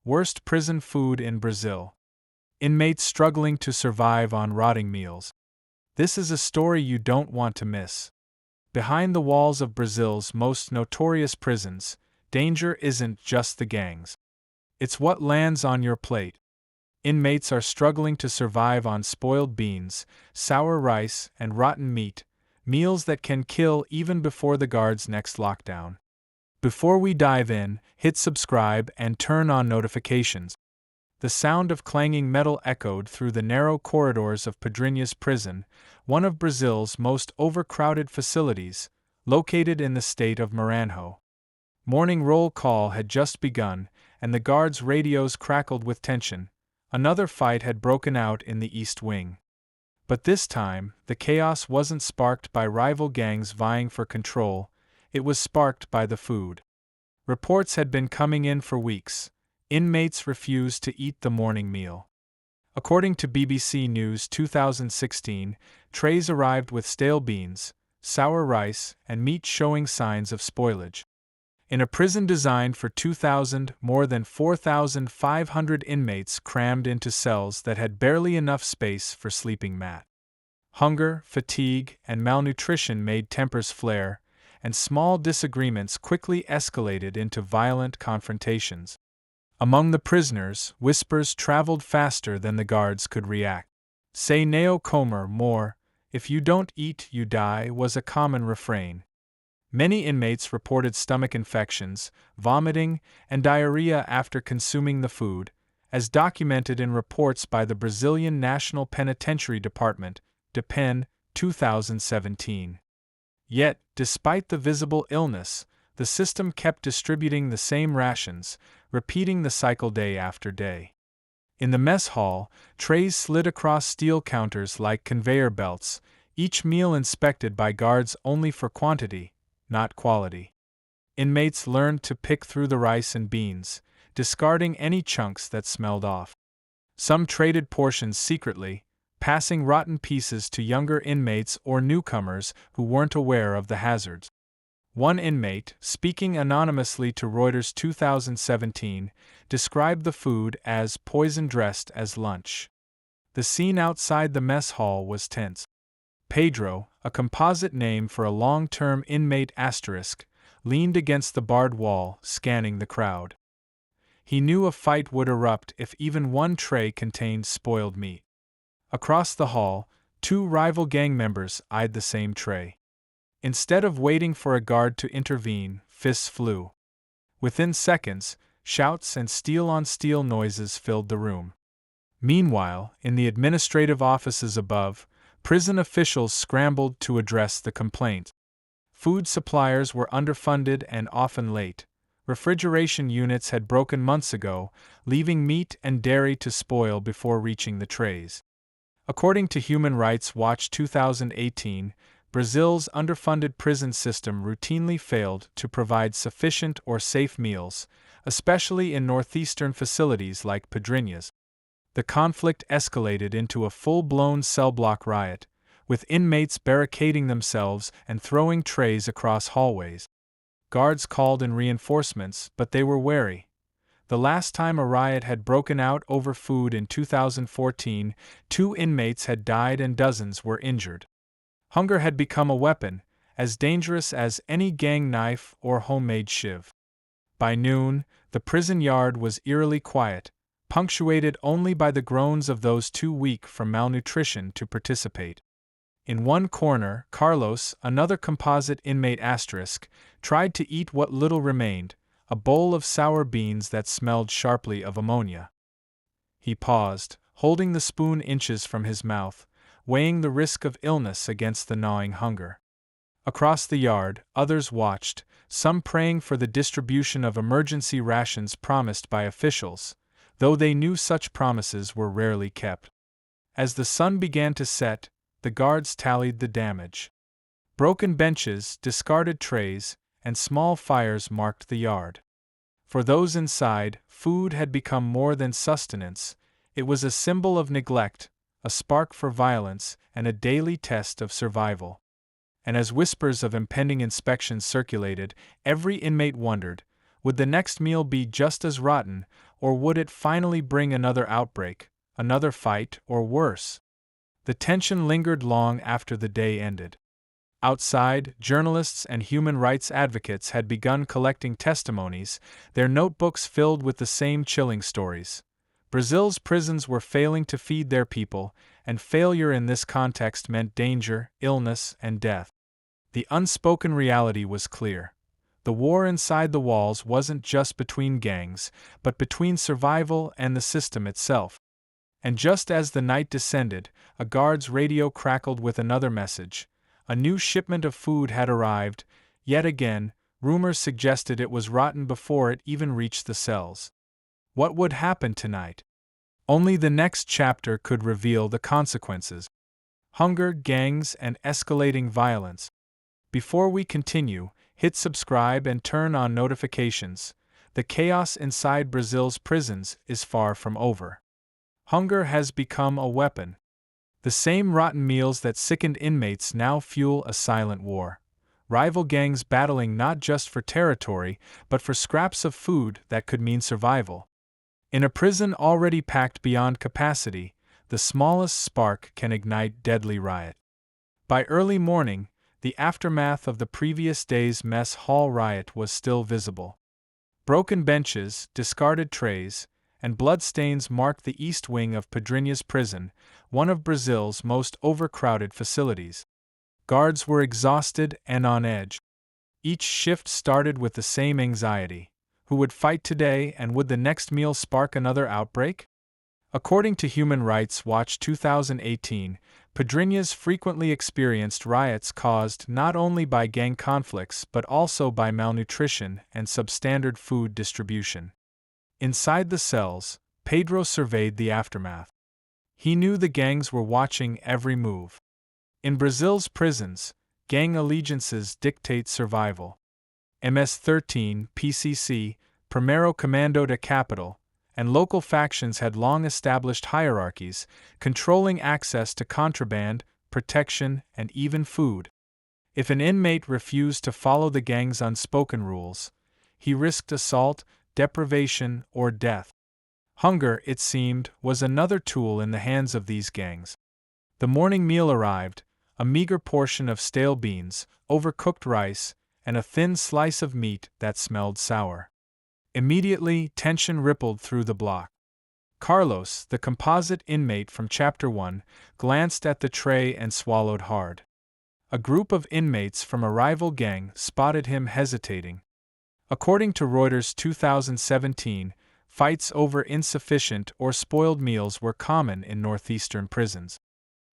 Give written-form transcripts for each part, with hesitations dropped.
Worst prison food in Brazil. Inmates struggling to survive on rotting meals. This is a story you don't want to miss. Behind the walls of Brazil's most notorious prisons, danger isn't just the gangs. It's what lands on your plate. Inmates are struggling to survive on spoiled beans, sour rice, and rotten meat, meals that can kill even before the guard's next lockdown. Before we dive in, hit subscribe and turn on notifications. The sound of clanging metal echoed through the narrow corridors of Pedrinhas prison, one of Brazil's most overcrowded facilities, located in the state of Maranhão. Morning roll call had just begun, and the guards' radios crackled with tension. Another fight had broken out in the East Wing. But this time, the chaos wasn't sparked by rival gangs vying for control, it was sparked by the food. Reports had been coming in for weeks. Inmates refused to eat the morning meal. According to BBC News 2016, trays arrived with stale beans, sour rice, and meat showing signs of spoilage. In a prison designed for 2,000, more than 4,500 inmates crammed into cells that had barely enough space for sleeping mat. Hunger, fatigue, and malnutrition made tempers flare, and small disagreements quickly escalated into violent confrontations. Among the prisoners, whispers traveled faster than the guards could react. "Say Neo Comer more, if you don't eat, you die," was a common refrain. Many inmates reported stomach infections, vomiting, and diarrhea after consuming the food, as documented in reports by the Brazilian National Penitentiary Department, DEPEN, 2017. Yet, despite the visible illness, the system kept distributing the same rations, repeating the cycle day after day. In the mess hall, trays slid across steel counters like conveyor belts, each meal inspected by guards only for quantity, not quality. Inmates learned to pick through the rice and beans, discarding any chunks that smelled off. Some traded portions secretly, passing rotten pieces to younger inmates or newcomers who weren't aware of the hazards. One inmate, speaking anonymously to Reuters 2017, described the food as poison dressed as lunch. The scene outside the mess hall was tense. Pedro, a composite name for a long-term inmate asterisk, leaned against the barred wall, scanning the crowd. He knew a fight would erupt if even one tray contained spoiled meat. Across the hall, two rival gang members eyed the same tray. Instead of waiting for a guard to intervene, fists flew. Within seconds, shouts and steel-on-steel noises filled the room. Meanwhile, in the administrative offices above, prison officials scrambled to address the complaint. Food suppliers were underfunded and often late. Refrigeration units had broken months ago, leaving meat and dairy to spoil before reaching the trays. According to Human Rights Watch 2018, Brazil's underfunded prison system routinely failed to provide sufficient or safe meals, especially in northeastern facilities like Pedrinhas. The conflict escalated into a full-blown cell block riot, with inmates barricading themselves and throwing trays across hallways. Guards called in reinforcements, but they were wary. The last time a riot had broken out over food in 2014, 2 inmates had died and dozens were injured. Hunger had become a weapon, as dangerous as any gang knife or homemade shiv. By noon, the prison yard was eerily quiet, punctuated only by the groans of those too weak from malnutrition to participate. In one corner, Carlos, another composite inmate asterisk, tried to eat what little remained, a bowl of sour beans that smelled sharply of ammonia. He paused, holding the spoon inches from his mouth, weighing the risk of illness against the gnawing hunger. Across the yard, others watched, some praying for the distribution of emergency rations promised by officials, though they knew such promises were rarely kept. As the sun began to set, the guards tallied the damage. Broken benches, discarded trays, and small fires marked the yard. For those inside, food had become more than sustenance, it was a symbol of neglect, a spark for violence, and a daily test of survival. And as whispers of impending inspection circulated, every inmate wondered, Would the next meal be just as rotten, or would it finally bring another outbreak, another fight, or worse? The tension lingered long after the day ended. Outside, journalists and human rights advocates had begun collecting testimonies, their notebooks filled with the same chilling stories. Brazil's prisons were failing to feed their people, and failure in this context meant danger, illness, and death. The unspoken reality was clear. The war inside the walls wasn't just between gangs, but between survival and the system itself. And just as the night descended, a guard's radio crackled with another message. A new shipment of food had arrived. Yet again, rumors suggested it was rotten before it even reached the cells. What would happen tonight? Only the next chapter could reveal the consequences. Hunger, gangs, and escalating violence. Before we continue, hit subscribe and turn on notifications. The chaos inside Brazil's prisons is far from over. Hunger has become a weapon. The same rotten meals that sickened inmates now fuel a silent war. Rival gangs battling not just for territory, but for scraps of food that could mean survival. In a prison already packed beyond capacity, the smallest spark can ignite deadly riot. By early morning, the aftermath of the previous day's mess hall riot was still visible. Broken benches, discarded trays, and bloodstains marked the east wing of Pedrinhas prison, one of Brazil's most overcrowded facilities. Guards were exhausted and on edge. Each shift started with the same anxiety. Who would fight today, and would the next meal spark another outbreak? According to Human Rights Watch 2018, Pedrinhas frequently experienced riots caused not only by gang conflicts but also by malnutrition and substandard food distribution. Inside the cells, Pedro surveyed the aftermath. He knew the gangs were watching every move. In Brazil's prisons, gang allegiances dictate survival. MS-13, PCC, Primeiro Comando da Capital, and local factions had long established hierarchies, controlling access to contraband, protection, and even food. If an inmate refused to follow the gang's unspoken rules, he risked assault, deprivation, or death. Hunger, it seemed, was another tool in the hands of these gangs. The morning meal arrived, a meager portion of stale beans, overcooked rice, and a thin slice of meat that smelled sour. Immediately, tension rippled through the block. Carlos, the composite inmate from Chapter 1, glanced at the tray and swallowed hard. A group of inmates from a rival gang spotted him hesitating. According to Reuters 2017, fights over insufficient or spoiled meals were common in northeastern prisons.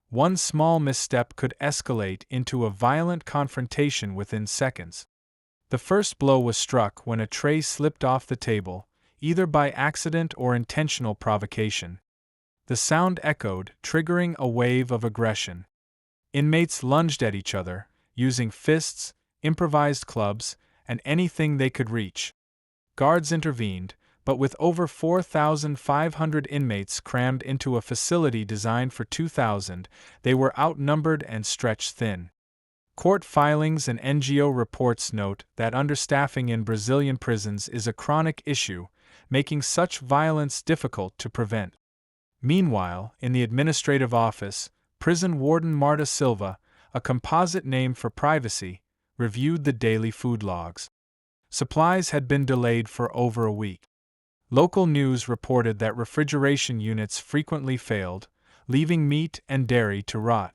One small misstep could escalate into a violent confrontation within seconds. The first blow was struck when a tray slipped off the table, either by accident or intentional provocation. The sound echoed, triggering a wave of aggression. Inmates lunged at each other, using fists, improvised clubs, and anything they could reach. Guards intervened, but with over 4,500 inmates crammed into a facility designed for 2,000, they were outnumbered and stretched thin. Court filings and NGO reports note that understaffing in Brazilian prisons is a chronic issue, making such violence difficult to prevent. Meanwhile, in the administrative office, prison warden Marta Silva, a composite name for privacy, reviewed the daily food logs. Supplies had been delayed for over a week. Local news reported that refrigeration units frequently failed, leaving meat and dairy to rot.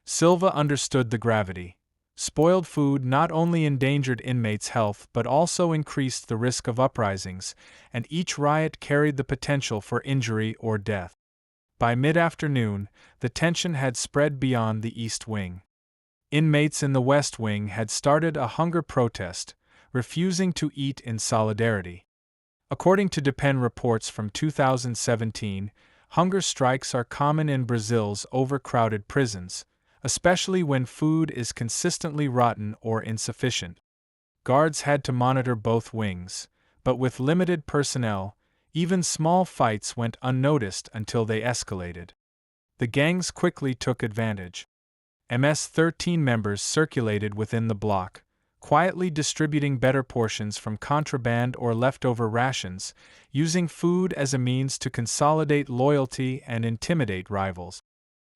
Silva understood the gravity. Spoiled food not only endangered inmates' health but also increased the risk of uprisings, and each riot carried the potential for injury or death. By mid-afternoon, the tension had spread beyond the East Wing. Inmates in the West Wing had started a hunger protest, refusing to eat in solidarity. According to DEPEN reports from 2017, hunger strikes are common in Brazil's overcrowded prisons, especially when food is consistently rotten or insufficient. Guards had to monitor both wings, but with limited personnel, even small fights went unnoticed until they escalated. The gangs quickly took advantage. MS-13 members circulated within the block, quietly distributing better portions from contraband or leftover rations, using food as a means to consolidate loyalty and intimidate rivals.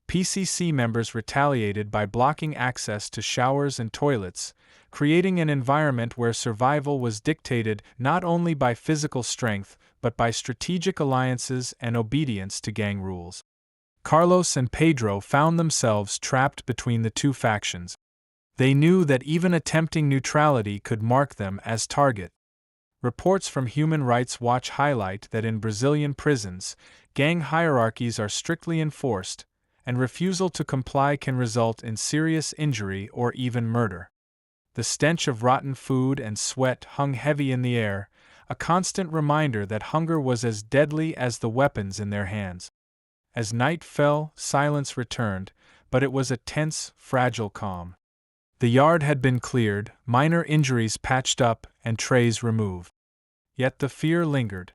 PCC members retaliated by blocking access to showers and toilets, creating an environment where survival was dictated not only by physical strength but by strategic alliances and obedience to gang rules. Carlos and Pedro found themselves trapped between the two factions. They knew that even attempting neutrality could mark them as target. Reports from Human Rights Watch highlight that in Brazilian prisons, gang hierarchies are strictly enforced, and refusal to comply can result in serious injury or even murder. The stench of rotten food and sweat hung heavy in the air, a constant reminder that hunger was as deadly as the weapons in their hands. As night fell, silence returned, but it was a tense, fragile calm. The yard had been cleared, minor injuries patched up, and trays removed. Yet the fear lingered.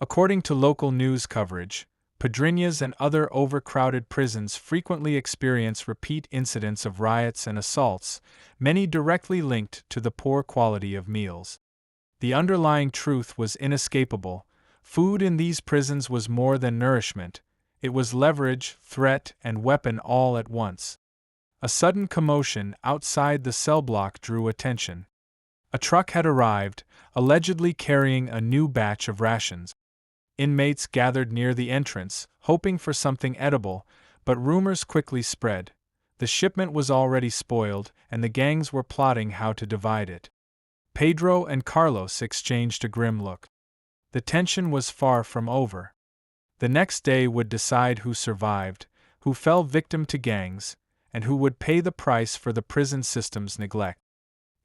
According to local news coverage, Pedrinhas and other overcrowded prisons frequently experience repeat incidents of riots and assaults, many directly linked to the poor quality of meals. The underlying truth was inescapable: food in these prisons was more than nourishment, it was leverage, threat, and weapon all at once. A sudden commotion outside the cell block drew attention. A truck had arrived, allegedly carrying a new batch of rations. Inmates gathered near the entrance, hoping for something edible, but rumors quickly spread. The shipment was already spoiled, and the gangs were plotting how to divide it. Pedro and Carlos exchanged a grim look. The tension was far from over. The next day would decide who survived, who fell victim to gangs, and who would pay the price for the prison system's neglect.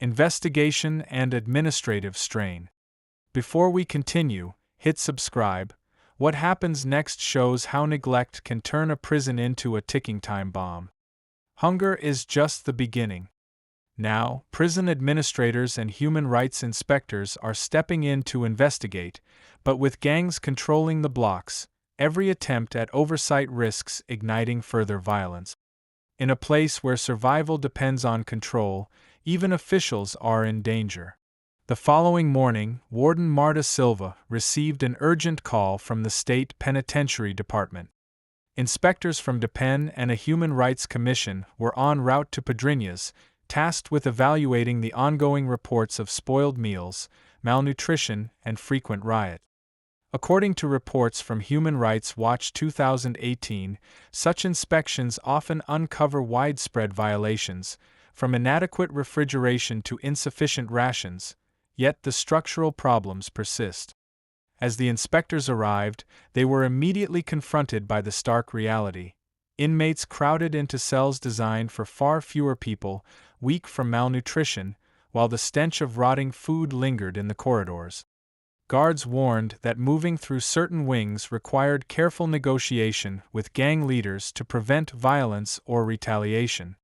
Investigation and administrative strain. Before we continue, hit subscribe. What happens next shows how neglect can turn a prison into a ticking time bomb. Hunger is just the beginning. Now, prison administrators and human rights inspectors are stepping in to investigate, but with gangs controlling the blocks, every attempt at oversight risks igniting further violence. In a place where survival depends on control, even officials are in danger. The following morning, Warden Marta Silva received an urgent call from the State Penitentiary Department. Inspectors from DEPEN and a Human Rights Commission were en route to Pedrinhas, tasked with evaluating the ongoing reports of spoiled meals, malnutrition, and frequent riots. According to reports from Human Rights Watch 2018, such inspections often uncover widespread violations, from inadequate refrigeration to insufficient rations, yet the structural problems persist. As the inspectors arrived, they were immediately confronted by the stark reality: inmates crowded into cells designed for far fewer people, weak from malnutrition, while the stench of rotting food lingered in the corridors. Guards warned that moving through certain wings required careful negotiation with gang leaders to prevent violence or retaliation.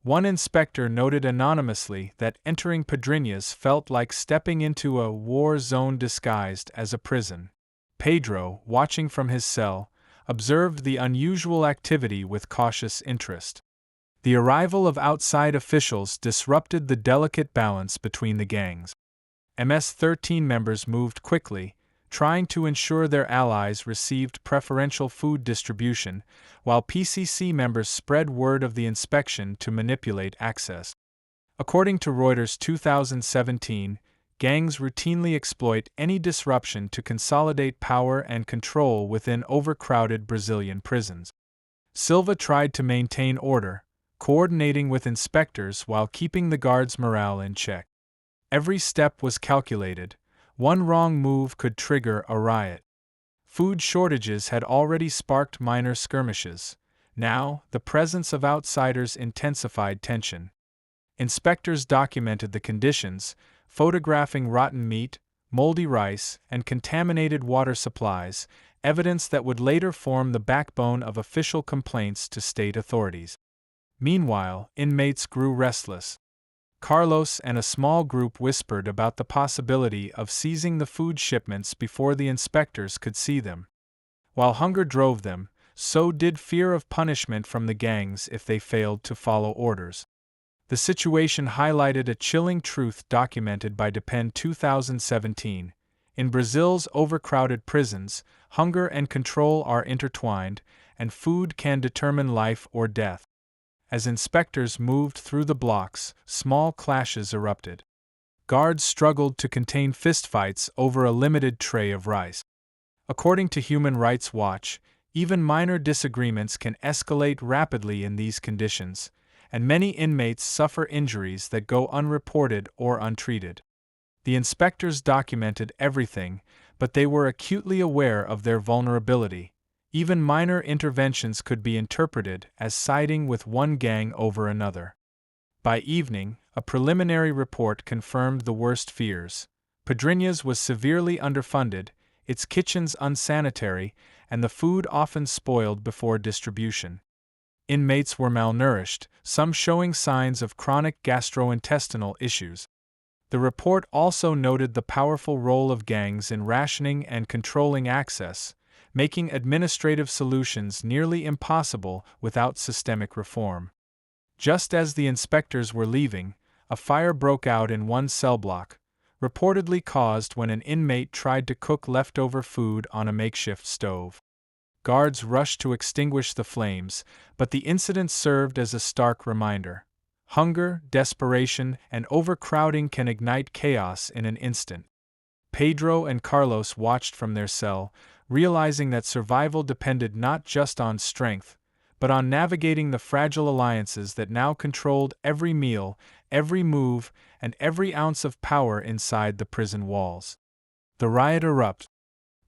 One inspector noted anonymously that entering Pedrinhas felt like stepping into a war zone disguised as a prison. Pedro, watching from his cell, observed the unusual activity with cautious interest. The arrival of outside officials disrupted the delicate balance between the gangs. MS-13 members moved quickly, trying to ensure their allies received preferential food distribution, while PCC members spread word of the inspection to manipulate access. According to Reuters 2017, gangs routinely exploit any disruption to consolidate power and control within overcrowded Brazilian prisons. Silva tried to maintain order, coordinating with inspectors while keeping the guards' morale in check. Every step was calculated. One wrong move could trigger a riot. Food shortages had already sparked minor skirmishes. Now, the presence of outsiders intensified tension. Inspectors documented the conditions, photographing rotten meat, moldy rice, and contaminated water supplies, evidence that would later form the backbone of official complaints to state authorities. Meanwhile, inmates grew restless. Carlos and a small group whispered about the possibility of seizing the food shipments before the inspectors could see them. While hunger drove them, so did fear of punishment from the gangs if they failed to follow orders. The situation highlighted a chilling truth documented by Depend 2017. In Brazil's overcrowded prisons, hunger and control are intertwined, and food can determine life or death. As inspectors moved through the blocks, small clashes erupted. Guards struggled to contain fistfights over a limited tray of rice. According to Human Rights Watch, even minor disagreements can escalate rapidly in these conditions, and many inmates suffer injuries that go unreported or untreated. The inspectors documented everything, but they were acutely aware of their vulnerability. Even minor interventions could be interpreted as siding with one gang over another. By evening, a preliminary report confirmed the worst fears. Pedrinhas was severely underfunded, its kitchens unsanitary, and the food often spoiled before distribution. Inmates were malnourished, some showing signs of chronic gastrointestinal issues. The report also noted the powerful role of gangs in rationing and controlling access, making administrative solutions nearly impossible without systemic reform. Just as the inspectors were leaving, a fire broke out in one cell block, reportedly caused when an inmate tried to cook leftover food on a makeshift stove. Guards rushed to extinguish the flames, but the incident served as a stark reminder. Hunger, desperation, and overcrowding can ignite chaos in an instant. Pedro and Carlos watched from their cell, realizing that survival depended not just on strength, but on navigating the fragile alliances that now controlled every meal, every move, and every ounce of power inside the prison walls. The riot erupted.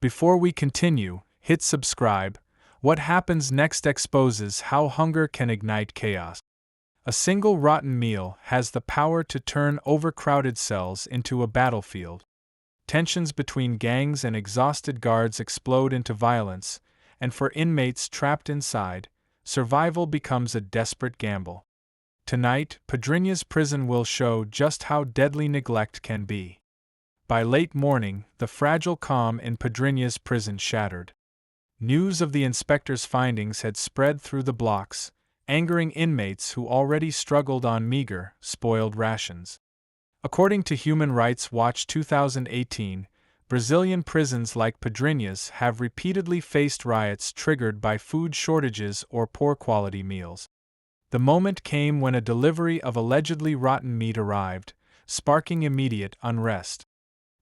Before we continue, hit subscribe. What happens next exposes how hunger can ignite chaos. A single rotten meal has the power to turn overcrowded cells into a battlefield. Tensions between gangs and exhausted guards explode into violence, and for inmates trapped inside, survival becomes a desperate gamble. Tonight, Pedrinhas prison will show just how deadly neglect can be. By late morning, the fragile calm in Pedrinhas prison shattered. News of the inspectors' findings had spread through the blocks, angering inmates who already struggled on meager, spoiled rations. According to Human Rights Watch 2018, Brazilian prisons like Pedrinhas have repeatedly faced riots triggered by food shortages or poor quality meals. The moment came when a delivery of allegedly rotten meat arrived, sparking immediate unrest.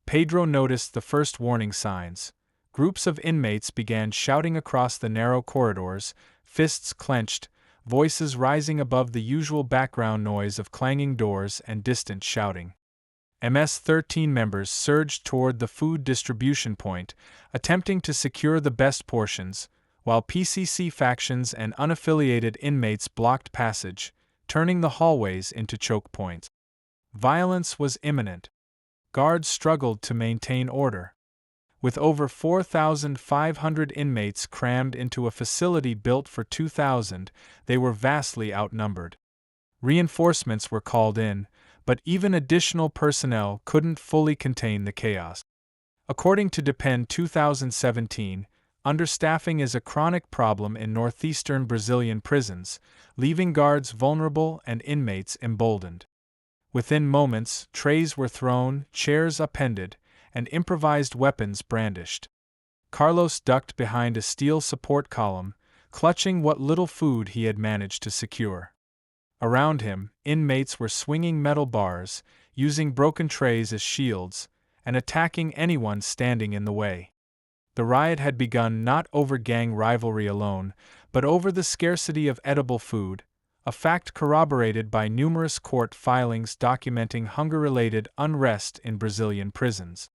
Pedro noticed the first warning signs. Groups of inmates began shouting across the narrow corridors, fists clenched, voices rising above the usual background noise of clanging doors and distant shouting. MS-13 members surged toward the food distribution point, attempting to secure the best portions, while PCC factions and unaffiliated inmates blocked passage, turning the hallways into choke points. Violence was imminent. Guards struggled to maintain order. With over 4,500 inmates crammed into a facility built for 2,000, they were vastly outnumbered. Reinforcements were called in, but even additional personnel couldn't fully contain the chaos. According to Depend 2017, understaffing is a chronic problem in northeastern Brazilian prisons, leaving guards vulnerable and inmates emboldened. Within moments, trays were thrown, chairs appended, and improvised weapons brandished. Carlos ducked behind a steel support column, clutching what little food he had managed to secure. Around him, inmates were swinging metal bars, using broken trays as shields, and attacking anyone standing in the way. The riot had begun not over gang rivalry alone, but over the scarcity of edible food, a fact corroborated by numerous court filings documenting hunger-related unrest in Brazilian prisons.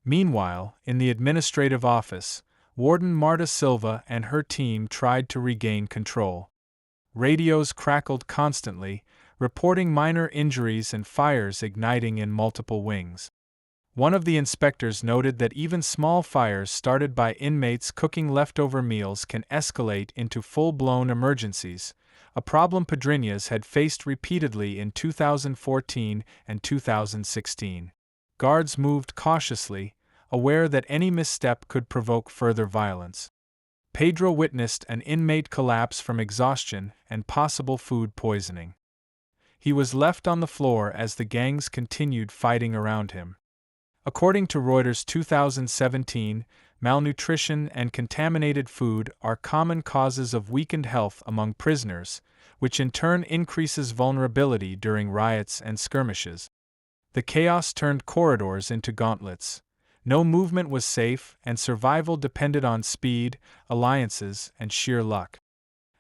Meanwhile, in the administrative office, Warden Marta Silva and her team tried to regain control. Radios crackled constantly, reporting minor injuries and fires igniting in multiple wings. One of the inspectors noted that even small fires started by inmates cooking leftover meals can escalate into full-blown emergencies, a problem Pedrinhas had faced repeatedly in 2014 and 2016. Guards moved cautiously, aware that any misstep could provoke further violence. Pedro witnessed an inmate collapse from exhaustion and possible food poisoning. he was left on the floor as the gangs continued fighting around him. According to Reuters 2017, malnutrition and contaminated food are common causes of weakened health among prisoners, which in turn increases vulnerability during riots and skirmishes. The chaos turned corridors into gauntlets. No movement was safe, and survival depended on speed, alliances, and sheer luck.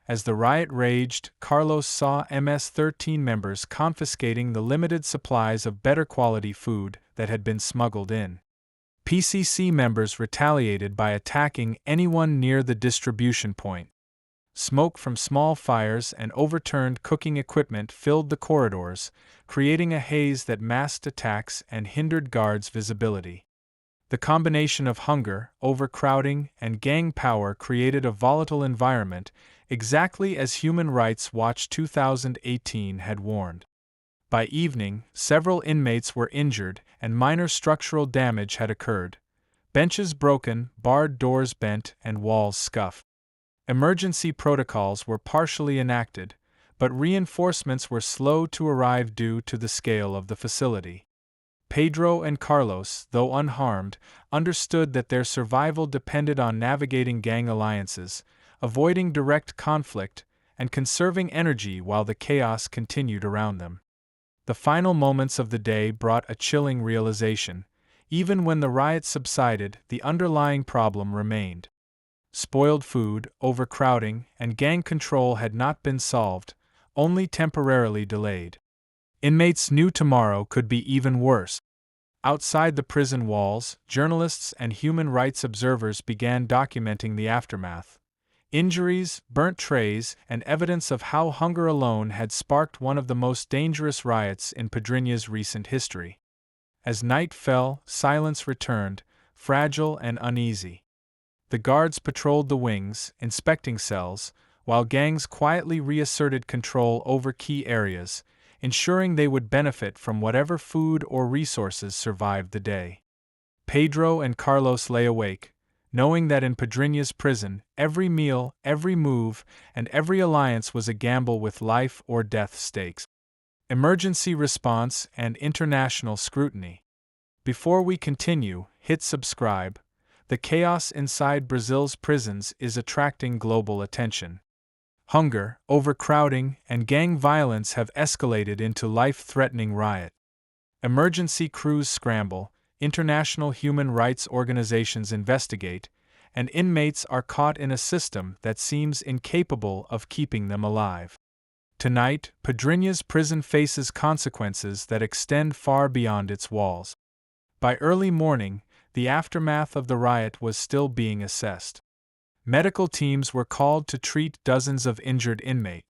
As the riot raged, Carlos saw MS-13 members confiscating the limited supplies of better quality food that had been smuggled in. PCC members retaliated by attacking anyone near the distribution point. Smoke from small fires and overturned cooking equipment filled the corridors, creating a haze that masked attacks and hindered guards' visibility. The combination of hunger, overcrowding, and gang power created a volatile environment, exactly as Human Rights Watch 2018 had warned. By evening, several inmates were injured and minor structural damage had occurred. Benches broken, barred doors bent, and walls scuffed. Emergency protocols were partially enacted, but reinforcements were slow to arrive due to the scale of the facility. Pedro and Carlos, though unharmed, understood that their survival depended on navigating gang alliances, avoiding direct conflict, and conserving energy while the chaos continued around them. The final moments of the day brought a chilling realization. Even when the riot subsided, the underlying problem remained. Spoiled food, overcrowding, and gang control had not been solved, only temporarily delayed. Inmates knew tomorrow could be even worse. Outside the prison walls, journalists and human rights observers began documenting the aftermath. Injuries, burnt trays, and evidence of how hunger alone had sparked one of the most dangerous riots in Pedrinhas' recent history. As night fell, silence returned, fragile and uneasy. The guards patrolled the wings, inspecting cells, while gangs quietly reasserted control over key areas, ensuring they would benefit from whatever food or resources survived the day. Pedro and Carlos lay awake, knowing that in Pedrinhas prison, every meal, every move, and every alliance was a gamble with life or death stakes. Emergency response and international scrutiny. Before we continue, hit subscribe. The chaos inside Brazil's prisons is attracting global attention. Hunger, overcrowding, and gang violence have escalated into life-threatening riot. Emergency crews scramble, international human rights organizations investigate, and inmates are caught in a system that seems incapable of keeping them alive. Tonight, Pedrinhas prison faces consequences that extend far beyond its walls. By early morning, the aftermath of the riot was still being assessed. Medical teams were called to treat dozens of injured inmates.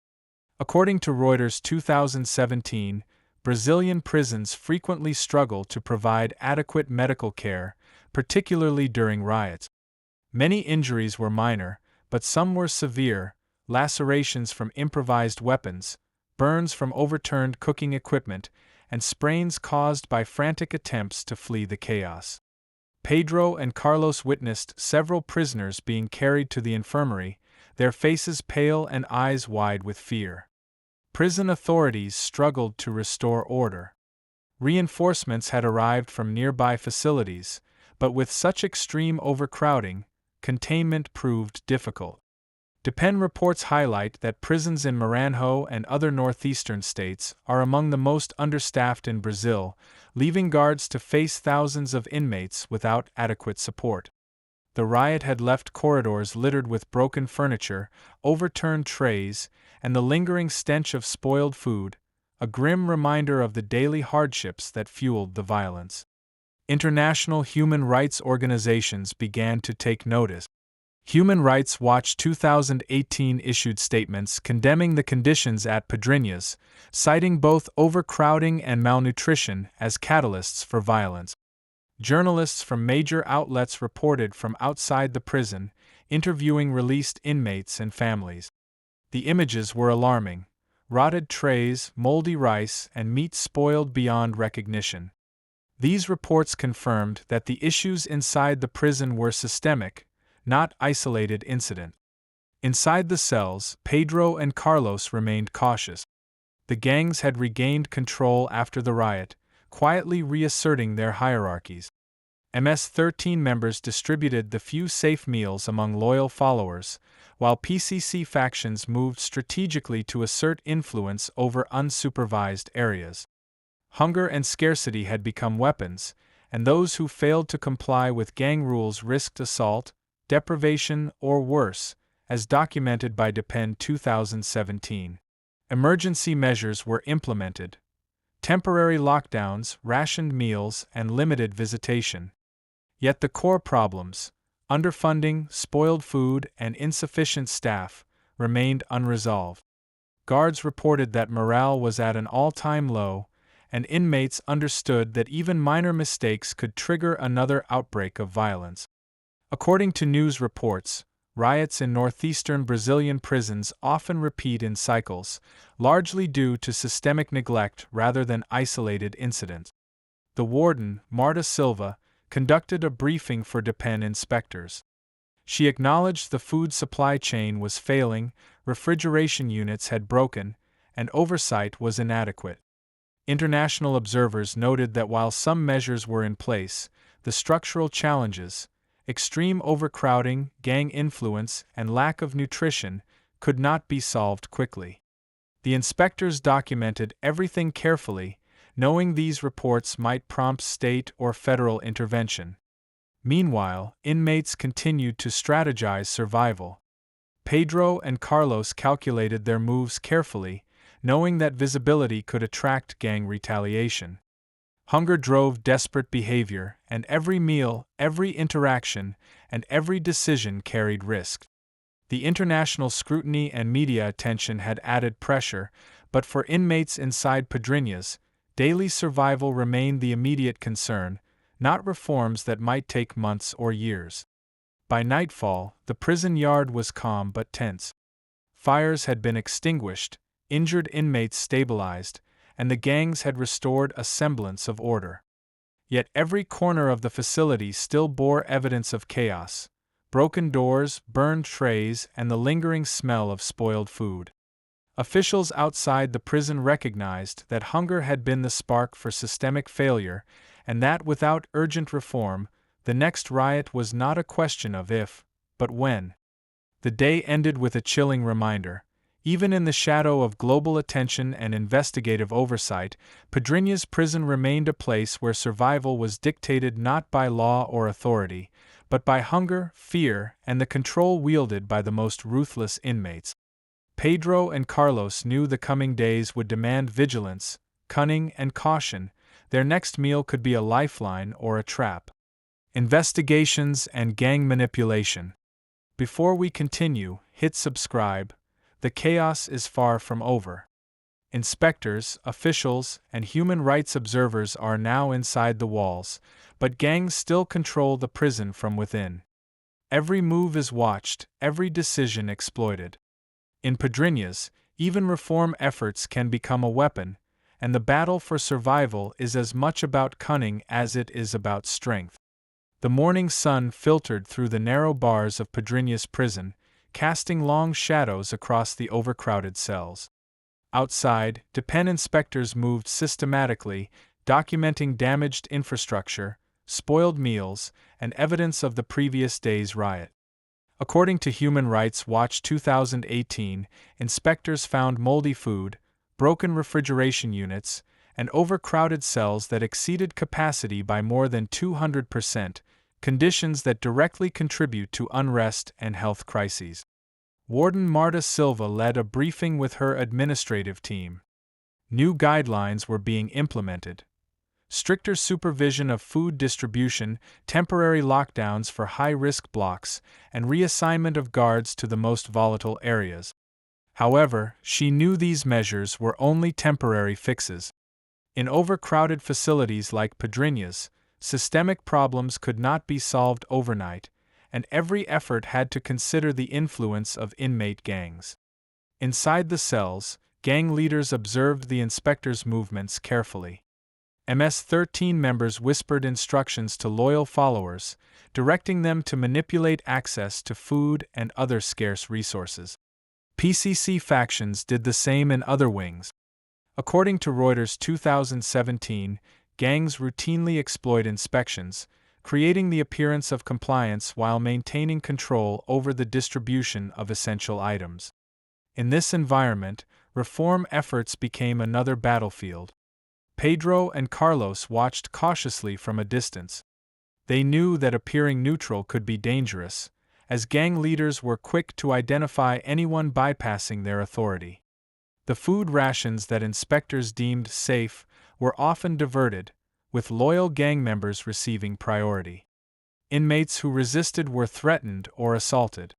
According to Reuters 2017, Brazilian prisons frequently struggle to provide adequate medical care, particularly during riots. Many injuries were minor, but some were severe: lacerations from improvised weapons, burns from overturned cooking equipment, and sprains caused by frantic attempts to flee the chaos. Pedro and Carlos witnessed several prisoners being carried to the infirmary, their faces pale and eyes wide with fear. Prison authorities struggled to restore order. Reinforcements had arrived from nearby facilities, but with such extreme overcrowding, containment proved difficult. DEPEN reports highlight that prisons in Maranhão and other northeastern states are among the most understaffed in Brazil, leaving guards to face thousands of inmates without adequate support. The riot had left corridors littered with broken furniture, overturned trays, and the lingering stench of spoiled food, a grim reminder of the daily hardships that fueled the violence. International human rights organizations began to take notice. Human Rights Watch 2018 issued statements condemning the conditions at Pedrinhas, citing both overcrowding and malnutrition as catalysts for violence. Journalists from major outlets reported from outside the prison, interviewing released inmates and families. The images were alarming: rotted trays, moldy rice, and meat spoiled beyond recognition. These reports confirmed that the issues inside the prison were systemic, not isolated incident. Inside the cells, Pedro and Carlos remained cautious. The gangs had regained control after the riot, quietly reasserting their hierarchies. MS-13 members distributed the few safe meals among loyal followers, while PCC factions moved strategically to assert influence over unsupervised areas. Hunger and scarcity had become weapons, and those who failed to comply with gang rules risked assault, deprivation, or worse, as documented by Depend 2017. Emergency measures were implemented. Temporary lockdowns, rationed meals, and limited visitation. Yet the core problems, underfunding, spoiled food, and insufficient staff, remained unresolved. Guards reported that morale was at an all-time low, and inmates understood that even minor mistakes could trigger another outbreak of violence. According to news reports, riots in northeastern Brazilian prisons often repeat in cycles, largely due to systemic neglect rather than isolated incidents. The warden, Marta Silva, conducted a briefing for Depend inspectors. She acknowledged the food supply chain was failing, refrigeration units had broken, and oversight was inadequate. International observers noted that while some measures were in place, the structural challenges, extreme overcrowding, gang influence, and lack of nutrition, could not be solved quickly. The inspectors documented everything carefully, knowing these reports might prompt state or federal intervention. Meanwhile, inmates continued to strategize survival. Pedro and Carlos calculated their moves carefully, knowing that visibility could attract gang retaliation. Hunger drove desperate behavior, and every meal, every interaction, and every decision carried risk. The international scrutiny and media attention had added pressure, but for inmates inside Pedrinhas, daily survival remained the immediate concern, not reforms that might take months or years. By nightfall, the prison yard was calm but tense. Fires had been extinguished, injured inmates stabilized, and the gangs had restored a semblance of order. Yet every corner of the facility still bore evidence of chaos: broken doors, burned trays, and the lingering smell of spoiled food. Officials outside the prison recognized that hunger had been the spark for systemic failure, and that without urgent reform, the next riot was not a question of if, but when. The day ended with a chilling reminder. Even in the shadow of global attention and investigative oversight, Pedrinhas prison remained a place where survival was dictated not by law or authority, but by hunger, fear, and the control wielded by the most ruthless inmates. Pedro and Carlos knew the coming days would demand vigilance, cunning, and caution. Their next meal could be a lifeline or a trap. Investigations and gang manipulation. Before we continue, hit subscribe. The chaos is far from over. Inspectors, officials, and human rights observers are now inside the walls, but gangs still control the prison from within. Every move is watched, every decision exploited. In Pedrinhas, even reform efforts can become a weapon, and the battle for survival is as much about cunning as it is about strength. The morning sun filtered through the narrow bars of Pedrinhas prison, casting long shadows across the overcrowded cells. Outside, Depend inspectors moved systematically, documenting damaged infrastructure, spoiled meals, and evidence of the previous day's riot. According to Human Rights Watch 2018, inspectors found moldy food, broken refrigeration units, and overcrowded cells that exceeded capacity by more than 200%, conditions that directly contribute to unrest and health crises. Warden Marta Silva led a briefing with her administrative team. New guidelines were being implemented: stricter supervision of food distribution, temporary lockdowns for high-risk blocks, and reassignment of guards to the most volatile areas. However, she knew these measures were only temporary fixes. In overcrowded facilities like Pedrinhas, systemic problems could not be solved overnight, and every effort had to consider the influence of inmate gangs. Inside the cells, gang leaders observed the inspectors' movements carefully. MS-13 members whispered instructions to loyal followers, directing them to manipulate access to food and other scarce resources. PCC factions did the same in other wings. According to Reuters 2017, gangs routinely exploit inspections, creating the appearance of compliance while maintaining control over the distribution of essential items. In this environment, reform efforts became another battlefield. Pedro and Carlos watched cautiously from a distance. They knew that appearing neutral could be dangerous, as gang leaders were quick to identify anyone bypassing their authority. The food rations that inspectors deemed safe were often diverted, with loyal gang members receiving priority. Inmates who resisted were threatened or assaulted.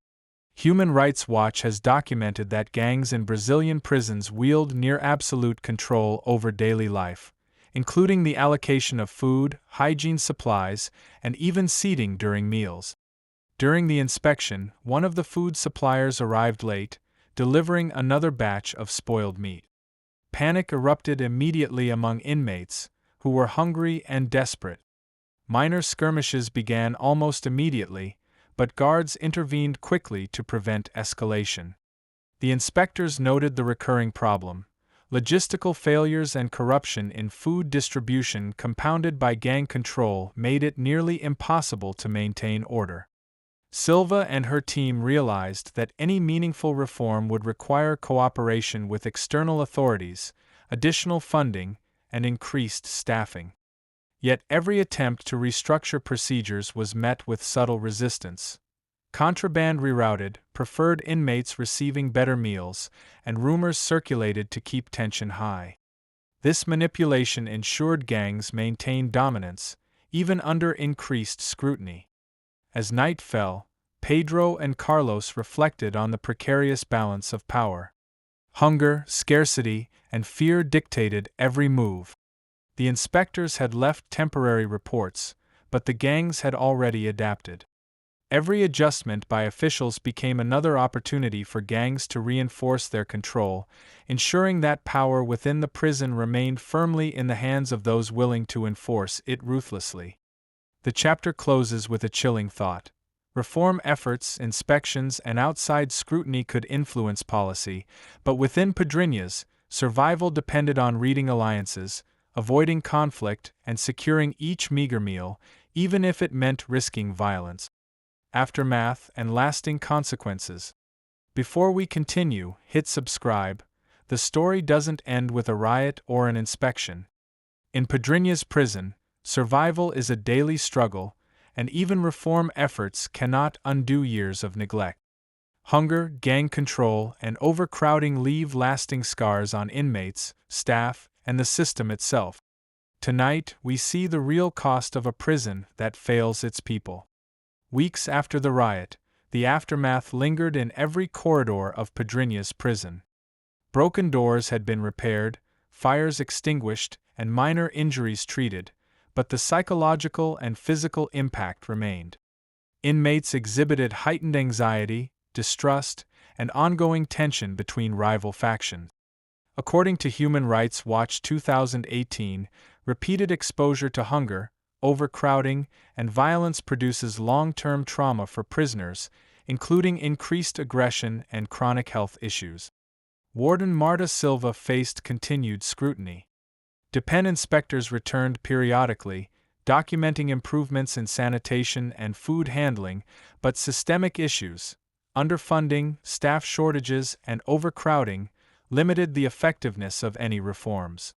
Human Rights Watch has documented that gangs in Brazilian prisons wield near absolute control over daily life, including the allocation of food, hygiene supplies, and even seating during meals. During the inspection, one of the food suppliers arrived late, delivering another batch of spoiled meat. Panic erupted immediately among inmates, who were hungry and desperate. Minor skirmishes began almost immediately, but guards intervened quickly to prevent escalation. The inspectors noted the recurring problem: logistical failures and corruption in food distribution compounded by gang control made it nearly impossible to maintain order. Silva and her team realized that any meaningful reform would require cooperation with external authorities, additional funding, and increased staffing. Yet every attempt to restructure procedures was met with subtle resistance. Contraband rerouted, preferred inmates receiving better meals, and rumors circulated to keep tension high. This manipulation ensured gangs maintained dominance, even under increased scrutiny. As night fell, Pedro and Carlos reflected on the precarious balance of power. Hunger, scarcity, and fear dictated every move. The inspectors had left temporary reports, but the gangs had already adapted. Every adjustment by officials became another opportunity for gangs to reinforce their control, ensuring that power within the prison remained firmly in the hands of those willing to enforce it ruthlessly. The chapter closes with a chilling thought. Reform efforts, inspections, and outside scrutiny could influence policy, but within Pedrinhas, survival depended on reading alliances, avoiding conflict, and securing each meager meal, even if it meant risking violence. Aftermath and lasting consequences. Before we continue, hit subscribe. The story doesn't end with a riot or an inspection. In Pedrinhas prison, survival is a daily struggle, and even reform efforts cannot undo years of neglect. Hunger, gang control, and overcrowding leave lasting scars on inmates, staff, and the system itself. Tonight, we see the real cost of a prison that fails its people. Weeks after the riot, the aftermath lingered in every corridor of Pedrinhas prison. Broken doors had been repaired, fires extinguished, and minor injuries treated, but the psychological and physical impact remained. Inmates exhibited heightened anxiety, distrust, and ongoing tension between rival factions. According to Human Rights Watch 2018, repeated exposure to hunger, overcrowding, and violence produces long-term trauma for prisoners, including increased aggression and chronic health issues. Warden Marta Silva faced continued scrutiny. DEPEN inspectors returned periodically, documenting improvements in sanitation and food handling, but systemic issues, underfunding, staff shortages, and overcrowding, limited the effectiveness of any reforms.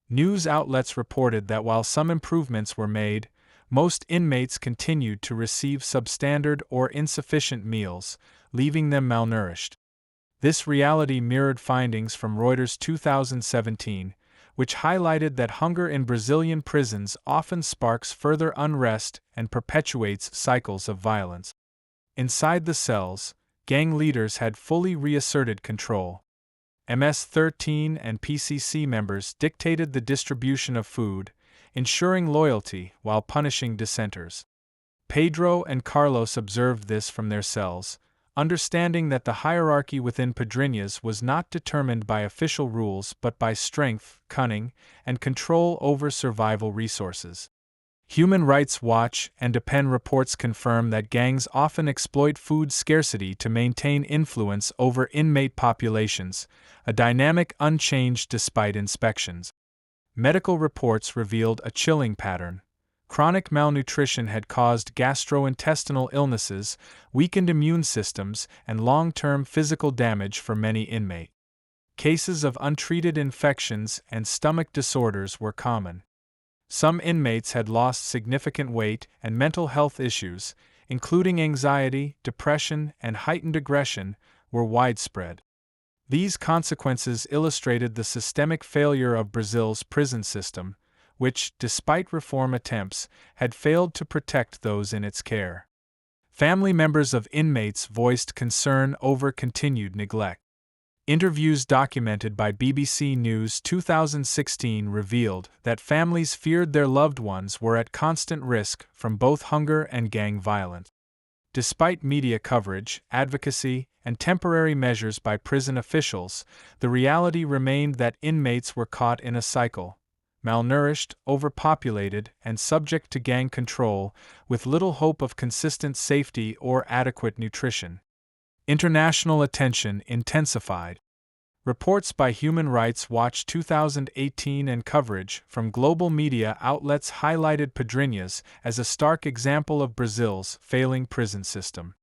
News outlets reported that while some improvements were made, most inmates continued to receive substandard or insufficient meals, leaving them malnourished. This reality mirrored findings from Reuters 2017, which highlighted that hunger in Brazilian prisons often sparks further unrest and perpetuates cycles of violence. Inside the cells, gang leaders had fully reasserted control. MS-13 and PCC members dictated the distribution of food, ensuring loyalty while punishing dissenters. Pedro and Carlos observed this from their cells, understanding that the hierarchy within Pedrinhas was not determined by official rules but by strength, cunning, and control over survival resources. Human Rights Watch and DEPEN reports confirm that gangs often exploit food scarcity to maintain influence over inmate populations, a dynamic unchanged despite inspections. Medical reports revealed a chilling pattern. Chronic malnutrition had caused gastrointestinal illnesses, weakened immune systems, and long-term physical damage for many inmates. Cases of untreated infections and stomach disorders were common. Some inmates had lost significant weight, and mental health issues, including anxiety, depression, and heightened aggression, were widespread. These consequences illustrated the systemic failure of Brazil's prison system, which, despite reform attempts, had failed to protect those in its care. Family members of inmates voiced concern over continued neglect. Interviews documented by BBC News 2016 revealed that families feared their loved ones were at constant risk from both hunger and gang violence. Despite media coverage, advocacy, and temporary measures by prison officials, the reality remained that inmates were caught in a cycle: malnourished, overpopulated, and subject to gang control, with little hope of consistent safety or adequate nutrition. International attention intensified. Reports by Human Rights Watch 2018 and coverage from global media outlets highlighted Pedrinhas as a stark example of Brazil's failing prison system.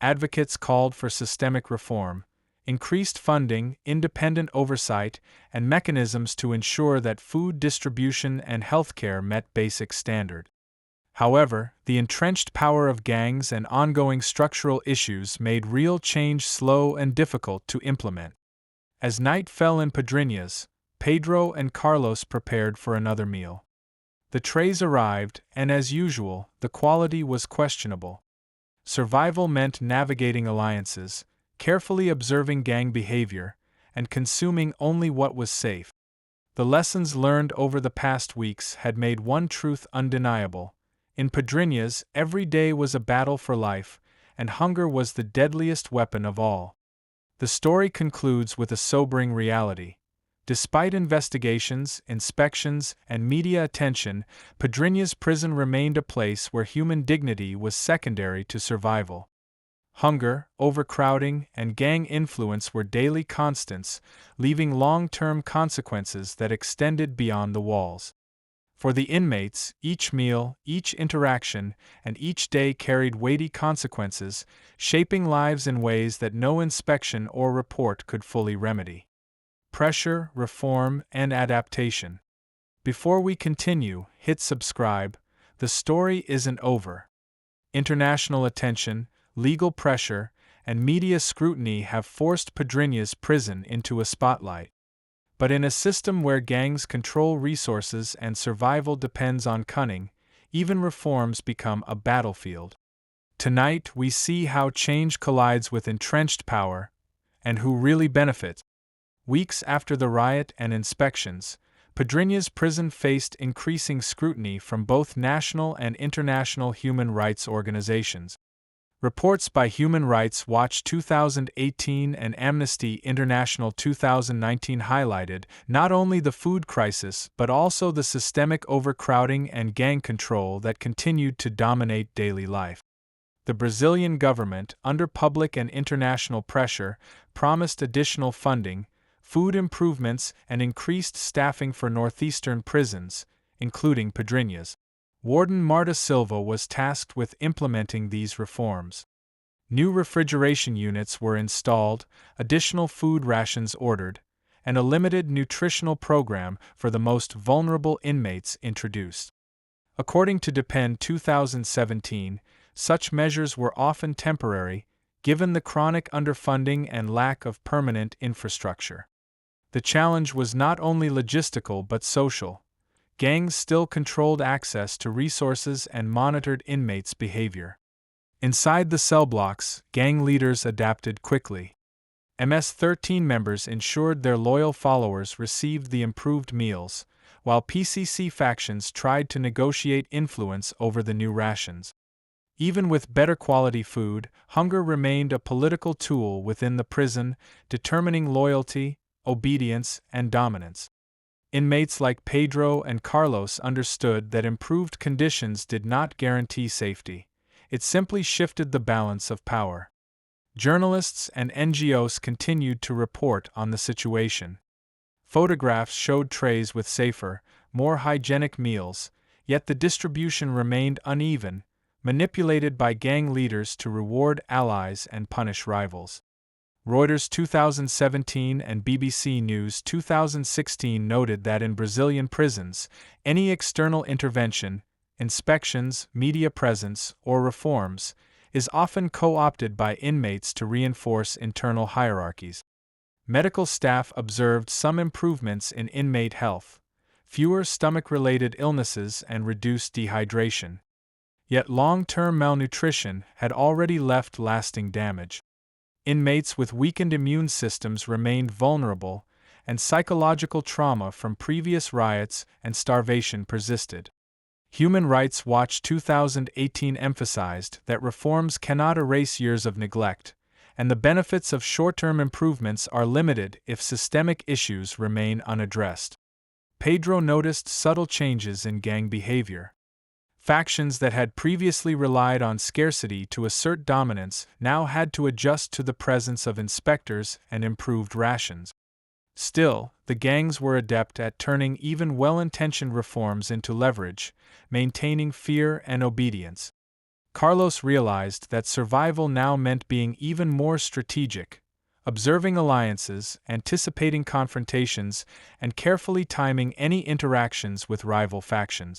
Advocates called for systemic reform, increased funding, independent oversight, and mechanisms to ensure that food distribution and healthcare met basic standards. However, the entrenched power of gangs and ongoing structural issues made real change slow and difficult to implement. As night fell in Pedrinhas, Pedro and Carlos prepared for another meal. The trays arrived, and as usual, the quality was questionable. Survival meant navigating alliances, carefully observing gang behavior, and consuming only what was safe. The lessons learned over the past weeks had made one truth undeniable: in Pedrinhas, every day was a battle for life, and hunger was the deadliest weapon of all. The story concludes with a sobering reality. Despite investigations, inspections, and media attention, Pedrinhas prison remained a place where human dignity was secondary to survival. Hunger, overcrowding, and gang influence were daily constants, leaving long-term consequences that extended beyond the walls. For the inmates, each meal, each interaction, and each day carried weighty consequences, shaping lives in ways that no inspection or report could fully remedy. Pressure, reform, and adaptation. Before we continue, hit subscribe. The story isn't over. International attention, legal pressure, and media scrutiny have forced Pedrinhas prison into a spotlight. But in a system where gangs control resources and survival depends on cunning, even reforms become a battlefield. Tonight we see how change collides with entrenched power, and who really benefits. Weeks after the riot and inspections, Pedrinhas prison faced increasing scrutiny from both national and international human rights organizations. Reports by Human Rights Watch 2018 and Amnesty International 2019 highlighted not only the food crisis but also the systemic overcrowding and gang control that continued to dominate daily life. The Brazilian government, under public and international pressure, promised additional funding, food improvements, and increased staffing for northeastern prisons, including Pedrinhas. Warden Marta Silva was tasked with implementing these reforms. New refrigeration units were installed, additional food rations ordered, and a limited nutritional program for the most vulnerable inmates introduced. According to DEPEN 2017, such measures were often temporary, given the chronic underfunding and lack of permanent infrastructure. The challenge was not only logistical but social. Gangs still controlled access to resources and monitored inmates' behavior. Inside the cell blocks, gang leaders adapted quickly. MS-13 members ensured their loyal followers received the improved meals, while PCC factions tried to negotiate influence over the new rations. Even with better quality food, hunger remained a political tool within the prison, determining loyalty, obedience, and dominance. Inmates like Pedro and Carlos understood that improved conditions did not guarantee safety. It simply shifted the balance of power. Journalists and NGOs continued to report on the situation. Photographs showed trays with safer, more hygienic meals, yet the distribution remained uneven, manipulated by gang leaders to reward allies and punish rivals. Reuters 2017 and BBC News 2016 noted that in Brazilian prisons, any external intervention, inspections, media presence, or reforms, is often co-opted by inmates to reinforce internal hierarchies. Medical staff observed some improvements in inmate health, fewer stomach-related illnesses and reduced dehydration. Yet long-term malnutrition had already left lasting damage. Inmates with weakened immune systems remained vulnerable, and psychological trauma from previous riots and starvation persisted. Human Rights Watch 2018 emphasized that reforms cannot erase years of neglect, and the benefits of short-term improvements are limited if systemic issues remain unaddressed. Pedro noticed subtle changes in gang behavior. Factions that had previously relied on scarcity to assert dominance now had to adjust to the presence of inspectors and improved rations. Still, the gangs were adept at turning even well-intentioned reforms into leverage, maintaining fear and obedience. Carlos realized that survival now meant being even more strategic, observing alliances, anticipating confrontations, and carefully timing any interactions with rival factions.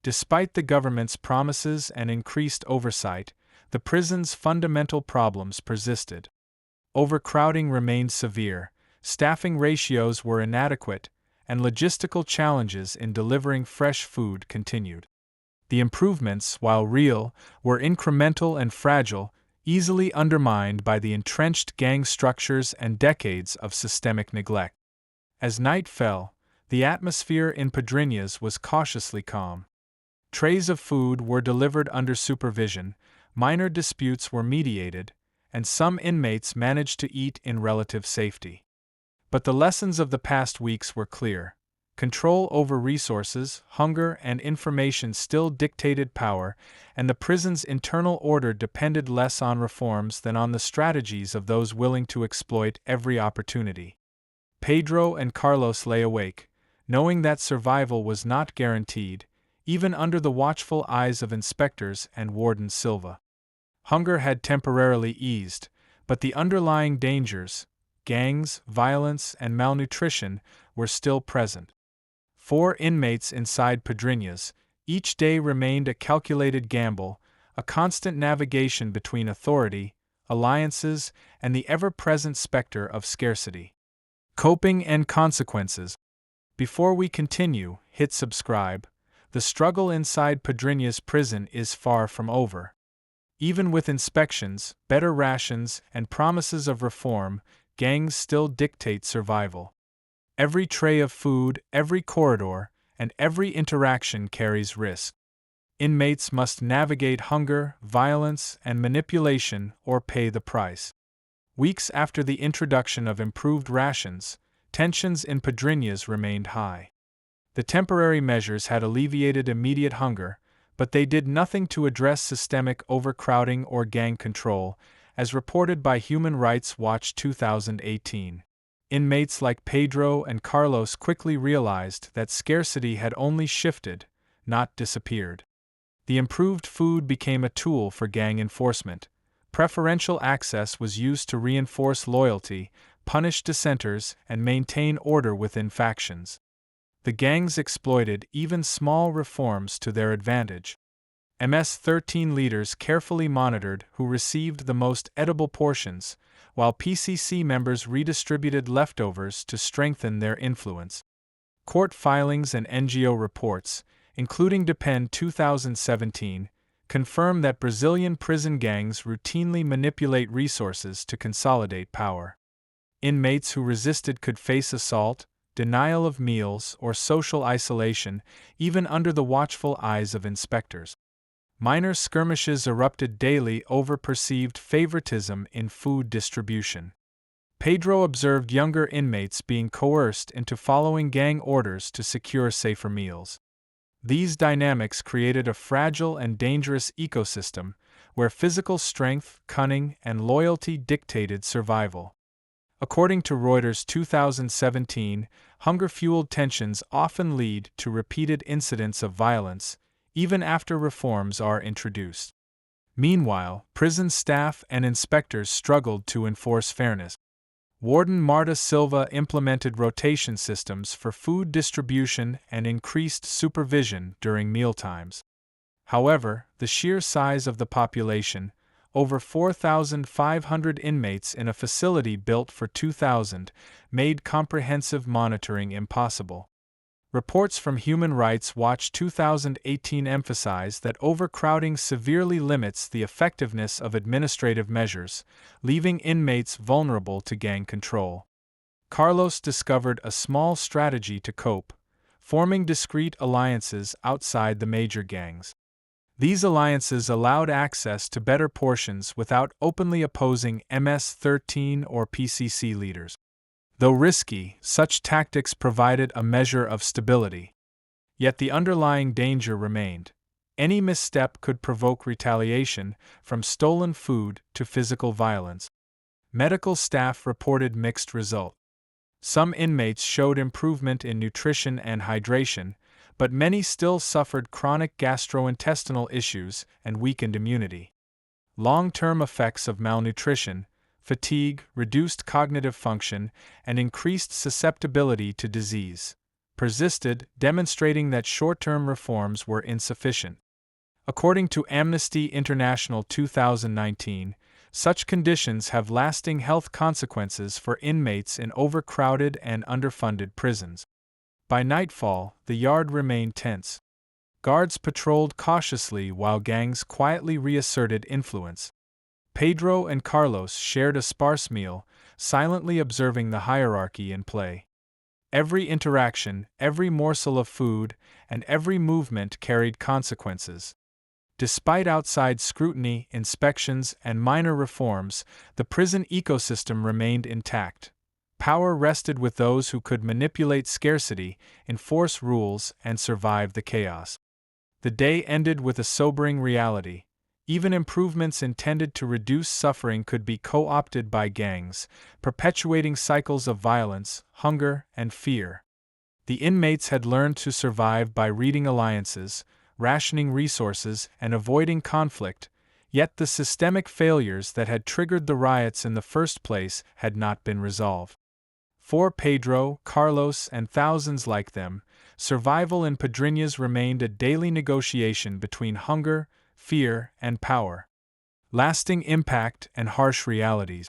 Despite the government's promises and increased oversight, the prison's fundamental problems persisted. Overcrowding remained severe, staffing ratios were inadequate, and logistical challenges in delivering fresh food continued. The improvements, while real, were incremental and fragile, easily undermined by the entrenched gang structures and decades of systemic neglect. As night fell, the atmosphere in Pedrinhas was cautiously calm. Trays of food were delivered under supervision, minor disputes were mediated, and some inmates managed to eat in relative safety. But the lessons of the past weeks were clear. Control over resources, hunger, and information still dictated power, and the prison's internal order depended less on reforms than on the strategies of those willing to exploit every opportunity. Pedro and Carlos lay awake, knowing that survival was not guaranteed, even under the watchful eyes of inspectors and Warden Silva. Hunger had temporarily eased, but the underlying dangers, gangs, violence, and malnutrition, were still present. 4 inmates inside Pedrinhas, each day remained a calculated gamble, a constant navigation between authority, alliances, and the ever-present specter of scarcity. Coping and consequences. Before we continue, hit subscribe. The struggle inside Pedrinhas prison is far from over. Even with inspections, better rations, and promises of reform, gangs still dictate survival. Every tray of food, every corridor, and every interaction carries risk. Inmates must navigate hunger, violence, and manipulation or pay the price. Weeks after the introduction of improved rations, tensions in Pedrinhas remained high. The temporary measures had alleviated immediate hunger, but they did nothing to address systemic overcrowding or gang control, as reported by Human Rights Watch 2018. Inmates like Pedro and Carlos quickly realized that scarcity had only shifted, not disappeared. The improved food became a tool for gang enforcement. Preferential access was used to reinforce loyalty, punish dissenters, and maintain order within factions. The gangs exploited even small reforms to their advantage. MS-13 leaders carefully monitored who received the most edible portions, while PCC members redistributed leftovers to strengthen their influence. Court filings and NGO reports, including DEPEN 2017, confirm that Brazilian prison gangs routinely manipulate resources to consolidate power. Inmates who resisted could face assault, denial of meals, or social isolation, even under the watchful eyes of inspectors. Minor skirmishes erupted daily over perceived favoritism in food distribution. Pedro observed younger inmates being coerced into following gang orders to secure safer meals. These dynamics created a fragile and dangerous ecosystem where physical strength, cunning, and loyalty dictated survival. According to Reuters' 2017, hunger-fueled tensions often lead to repeated incidents of violence, even after reforms are introduced. Meanwhile, prison staff and inspectors struggled to enforce fairness. Warden Marta Silva implemented rotation systems for food distribution and increased supervision during mealtimes. However, the sheer size of the population, over 4,500 inmates in a facility built for 2,000, made comprehensive monitoring impossible. Reports from Human Rights Watch 2018 emphasize that overcrowding severely limits the effectiveness of administrative measures, leaving inmates vulnerable to gang control. Carlos discovered a small strategy to cope, forming discreet alliances outside the major gangs. These alliances allowed access to better portions without openly opposing MS-13 or PCC leaders. Though risky, such tactics provided a measure of stability. Yet the underlying danger remained. Any misstep could provoke retaliation, from stolen food to physical violence. Medical staff reported mixed results. Some inmates showed improvement in nutrition and hydration, but many still suffered chronic gastrointestinal issues and weakened immunity. Long-term effects of malnutrition, fatigue, reduced cognitive function, and increased susceptibility to disease persisted, demonstrating that short-term reforms were insufficient. According to Amnesty International 2019, such conditions have lasting health consequences for inmates in overcrowded and underfunded prisons. By nightfall, the yard remained tense. Guards patrolled cautiously while gangs quietly reasserted influence. Pedro and Carlos shared a sparse meal, silently observing the hierarchy in play. Every interaction, every morsel of food, and every movement carried consequences. Despite outside scrutiny, inspections, and minor reforms, the prison ecosystem remained intact. Power rested with those who could manipulate scarcity, enforce rules, and survive the chaos. The day ended with a sobering reality. Even improvements intended to reduce suffering could be co-opted by gangs, perpetuating cycles of violence, hunger, and fear. The inmates had learned to survive by reading alliances, rationing resources, and avoiding conflict, yet the systemic failures that had triggered the riots in the first place had not been resolved. For Pedro, Carlos, and thousands like them, survival in Pedrinhas remained a daily negotiation between hunger, fear, and power. Lasting impact and harsh realities.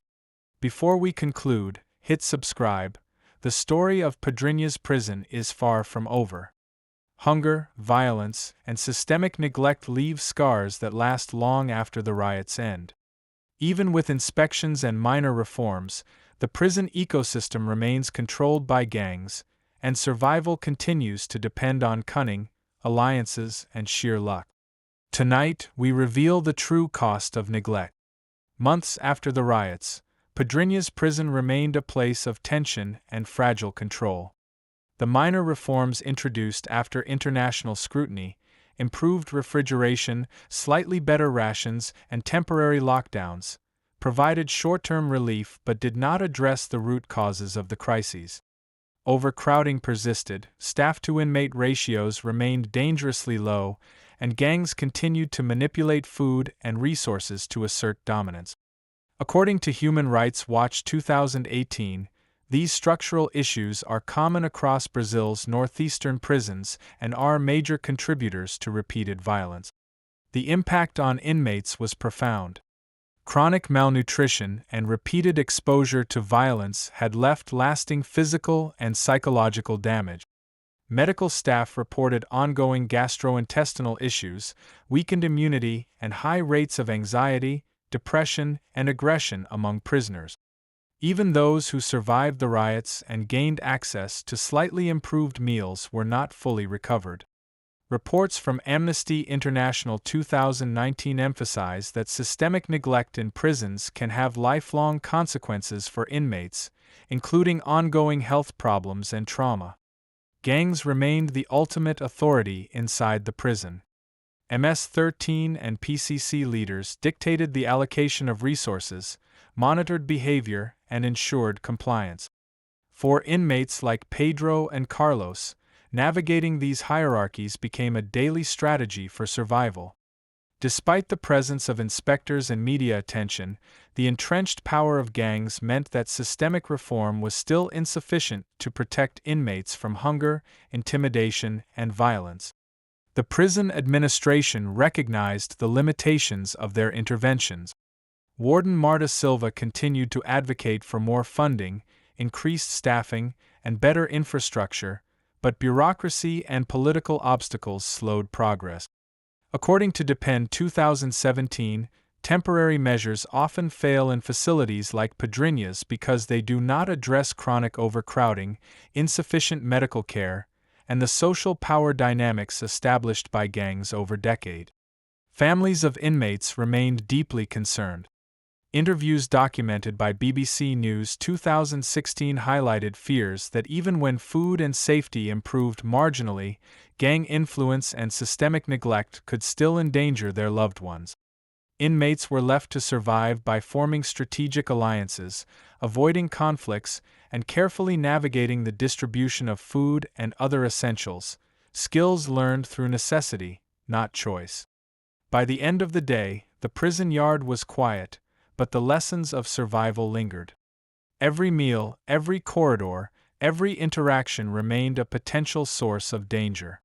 Before we conclude, hit subscribe. The story of Pedrinhas prison is far from over. Hunger, violence, and systemic neglect leave scars that last long after the riots end. Even with inspections and minor reforms, the prison ecosystem remains controlled by gangs, and survival continues to depend on cunning, alliances, and sheer luck. Tonight, we reveal the true cost of neglect. Months after the riots, Pedrinhas prison remained a place of tension and fragile control. The minor reforms introduced after international scrutiny, improved refrigeration, slightly better rations, and temporary lockdowns, provided short-term relief but did not address the root causes of the crises. Overcrowding persisted, staff-to-inmate ratios remained dangerously low, and gangs continued to manipulate food and resources to assert dominance. According to Human Rights Watch 2018, these structural issues are common across Brazil's northeastern prisons and are major contributors to repeated violence. The impact on inmates was profound. Chronic malnutrition and repeated exposure to violence had left lasting physical and psychological damage. Medical staff reported ongoing gastrointestinal issues, weakened immunity, and high rates of anxiety, depression, and aggression among prisoners. Even those who survived the riots and gained access to slightly improved meals were not fully recovered. Reports from Amnesty International 2019 emphasize that systemic neglect in prisons can have lifelong consequences for inmates, including ongoing health problems and trauma. Gangs remained the ultimate authority inside the prison. MS-13 and PCC leaders dictated the allocation of resources, monitored behavior, and ensured compliance. For inmates like Pedro and Carlos, navigating these hierarchies became a daily strategy for survival. Despite the presence of inspectors and media attention, the entrenched power of gangs meant that systemic reform was still insufficient to protect inmates from hunger, intimidation, and violence. The prison administration recognized the limitations of their interventions. Warden Marta Silva continued to advocate for more funding, increased staffing, and better infrastructure, but bureaucracy and political obstacles slowed progress. According to Depend 2017, temporary measures often fail in facilities like Pedrinhas because they do not address chronic overcrowding, insufficient medical care, and the social power dynamics established by gangs over decades. Families of inmates remained deeply concerned. Interviews documented by BBC News 2016 highlighted fears that even when food and safety improved marginally, gang influence and systemic neglect could still endanger their loved ones. Inmates were left to survive by forming strategic alliances, avoiding conflicts, and carefully navigating the distribution of food and other essentials, skills learned through necessity, not choice. By the end of the day, the prison yard was quiet, but the lessons of survival lingered. Every meal, every corridor, every interaction remained a potential source of danger.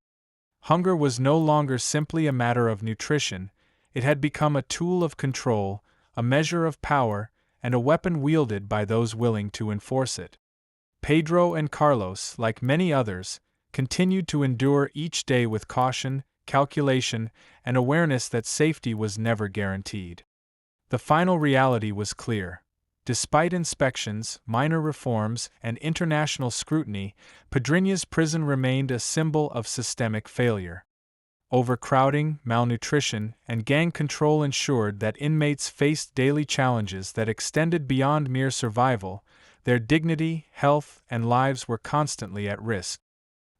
Hunger was no longer simply a matter of nutrition, it had become a tool of control, a measure of power, and a weapon wielded by those willing to enforce it. Pedro and Carlos, like many others, continued to endure each day with caution, calculation, and awareness that safety was never guaranteed. The final reality was clear. Despite inspections, minor reforms, and international scrutiny, Pedrinhas prison remained a symbol of systemic failure. Overcrowding, malnutrition, and gang control ensured that inmates faced daily challenges that extended beyond mere survival. Their dignity, health, and lives were constantly at risk.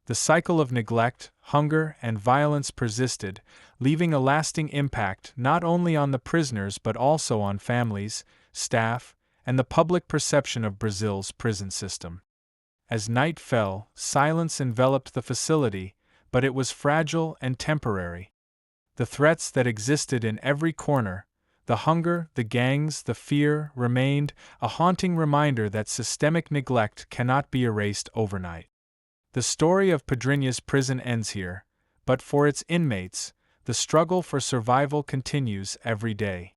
The cycle of neglect, hunger, and violence persisted, leaving a lasting impact not only on the prisoners but also on families, staff, and the public perception of Brazil's prison system. As night fell, silence enveloped the facility, but it was fragile and temporary. The threats that existed in every corner, the hunger, the gangs, the fear, remained, a haunting reminder that systemic neglect cannot be erased overnight. The story of Pedrinhas prison ends here, but for its inmates, the struggle for survival continues every day.